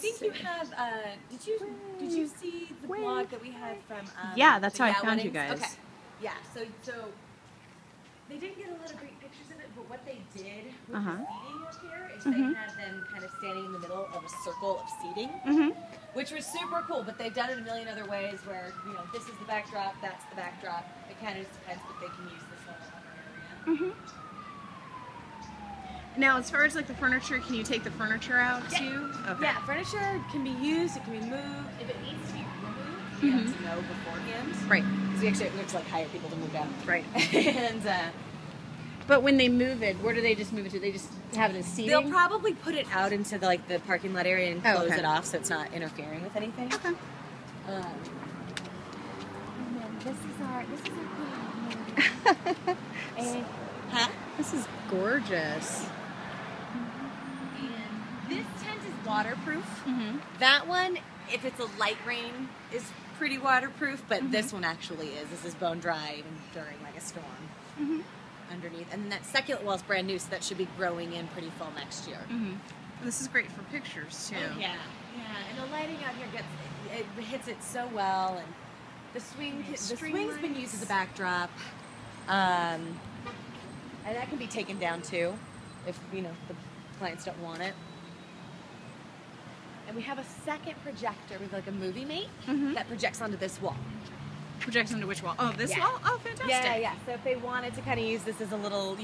think you have. Did you see the blog that we had from? Yeah, that's the how I found you weddings? guys. Okay. Yeah. So they didn't get a lot of great pictures of it, but what they did with the seating up here is they had them kind of standing in the middle of a circle of seating, which was super cool. But they've done it a million other ways where this is the backdrop, that's the backdrop. It kind of just depends, but they can use this whole other area. Now, as far as like the furniture, can you take the furniture out too? Okay. Yeah, furniture can be used, it can be moved. If it needs to be removed, we have to know beforehand. Right. So we have to like hire people to move out. Right. And but when they move it, where do they just move it to? They just have it as seating? they'll probably put it out into the parking lot area and close okay. it off so it's not interfering with anything. Okay. And then this is our and, This is gorgeous. And this tent is waterproof. That one, if it's a light rain, is pretty waterproof, but this one actually is. This is bone dry even during like a storm underneath. And then that succulent wall is brand new, so that should be growing in pretty full next year. This is great for pictures too. Oh, yeah, and the lighting out here hits it so well, and the swing's been used as a backdrop, and that can be taken down too, if the clients don't want it. And we have a second projector with like a movie mate that projects onto this wall. Projects onto which wall? Oh, this wall? Oh, fantastic. Yeah. So if they wanted to kind of use this as a little,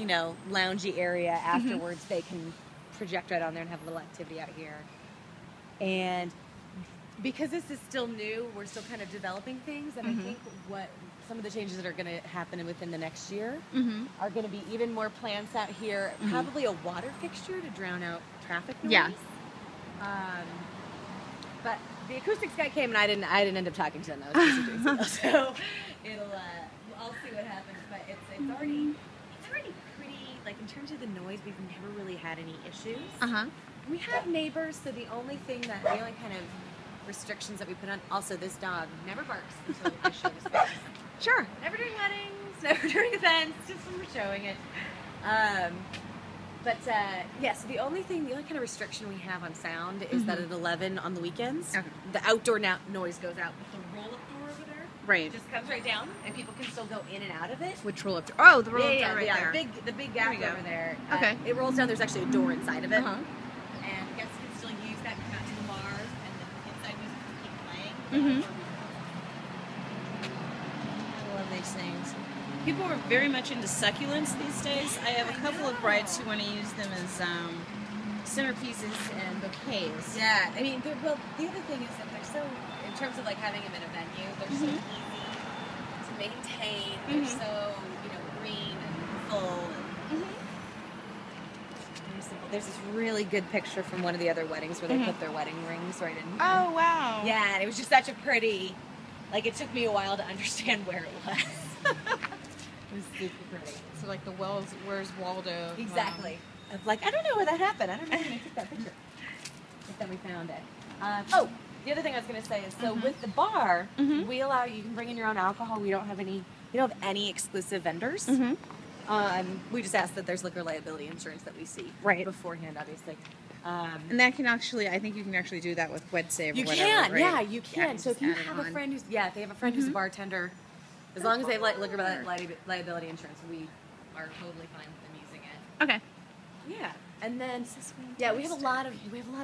loungy area afterwards, they can project right on there and have a little activity out here. And because this is still new, we're still kind of developing things, and I think some of the changes that are going to happen within the next year are going to be even more plants out here, probably a water fixture to drown out traffic noise. Yeah. But the acoustics guy came, and I didn't end up talking to them. I was busy doing something else. So I'll see what happens. But it's already pretty. Like in terms of the noise, we've never really had any issues. We have neighbors, so the only kind of restrictions that we put on. Also, this dog never barks until we show his face. Sure. Never during weddings, never during events, just when we're showing it. So the only kind of restriction we have on sound is that at 11 on the weekends, the outdoor noise goes out, but the roll-up door over there just comes right down, and people can still go in and out of it. Which roll-up door? Oh, the roll-up door right there. The big gap over there. Okay. It rolls down. There's actually a door inside of it. And guests can still use that, come out to the bars, and then inside music can keep playing. I love these things. People are very much into succulents these days. I have a couple of brides who want to use them as centerpieces and bouquets. Yeah, I mean, the other thing is that they're so, in terms of like having them in a venue, they're so easy to maintain. They're so, green and full. There's this really good picture from one of the other weddings where they put their wedding rings right in here. Oh, wow. Yeah, and it was just such a pretty, it took me a while to understand where it was. It was super pretty. So like the Where's Waldo? Exactly. Of I don't know where that happened. I don't know when I took that picture. But then we found it. The other thing I was going to say is, so with the bar, we allow you can bring in your own alcohol. We don't have any exclusive vendors. We just ask that there's liquor liability insurance that we see beforehand, obviously. And that can actually, I think you can actually do that with WedSave or whatever. You can, right? yeah, you can. So if you have a friend if they have a friend who's a bartender, as long as they have liquor liability insurance, we are totally fine with them using it. Okay. Yeah, and then we have a lot of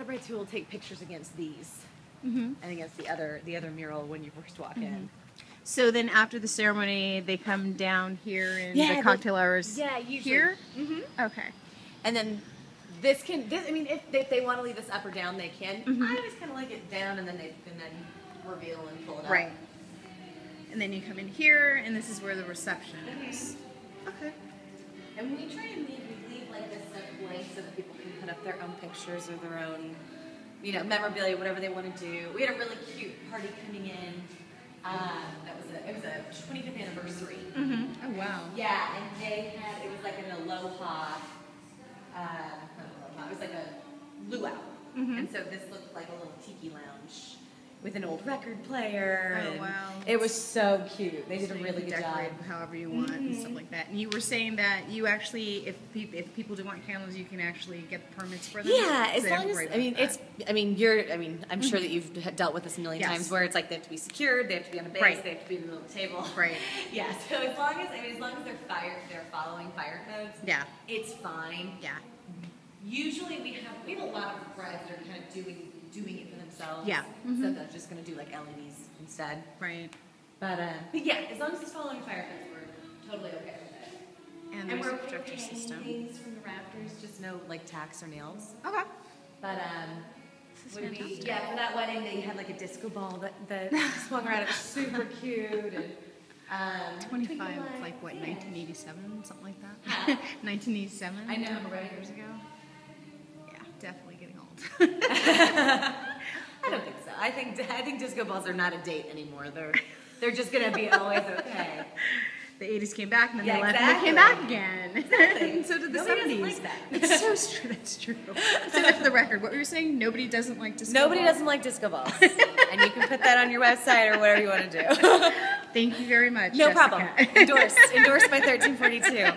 brides who will take pictures against these and against the other mural when you first walk in. So then after the ceremony, they come down here in the cocktail hours. Yeah, usually. Here. Okay. And then if they want to leave this up or down, they can. I always kind of like it down, and then reveal and pull it up. Right. And then you come in here, and this is where the reception is. Okay. And we try and leave this stuff blank so that people can put up their own pictures or their own, memorabilia, whatever they want to do. We had a really cute party coming in. It was a 25th anniversary. Oh wow. Yeah, and it was like an aloha. It was like a luau, and so this looked like a little tiki lounge with an old record player. Oh, and wow. It was so cute. They did So a you really can good job. decorate however you want and stuff like that. And you were saying that you actually, if people do want candles, you can actually get permits for them. Yeah, as So they have long to as worry I mean, about it's. I mean, I'm sure that you've dealt with this a million Yes. times, where it's like they have to be secured, they have to be on a base, Right. they have to be in the middle of the table. Right. Yeah. So as long as they're following fire codes. Yeah. It's fine. Yeah. Usually we have a lot of brides that are kind of doing it for themselves. Yeah. So they're just going to do like LEDs instead. Right. But yeah, as long as it's following fire codes, we're totally okay with it. And And there's we're a projector system. things from the rafters, just no like tacks or nails. Okay. But This is would be, fantastic. yeah, for that wedding they had like a disco ball that swung around. It was super cute and 25, twinkle like what, lights, yeah. 1987, something like that? Huh? 1987? I know, a couple right? years ago. Yeah, definitely getting old. I don't think so. I think disco balls are not a date anymore. They're just gonna be always okay. The 80s came back and then Yeah, they left exactly. and they came back again. Exactly. And so did the Nobody 70s. doesn't like that. It's so true. That's true. Say that for the record. What were you saying? Nobody doesn't like disco Nobody balls? doesn't like disco balls, and you can put that on your website or whatever you want to do. Thank you very much, No Jessica. problem. Endorsed by 1342.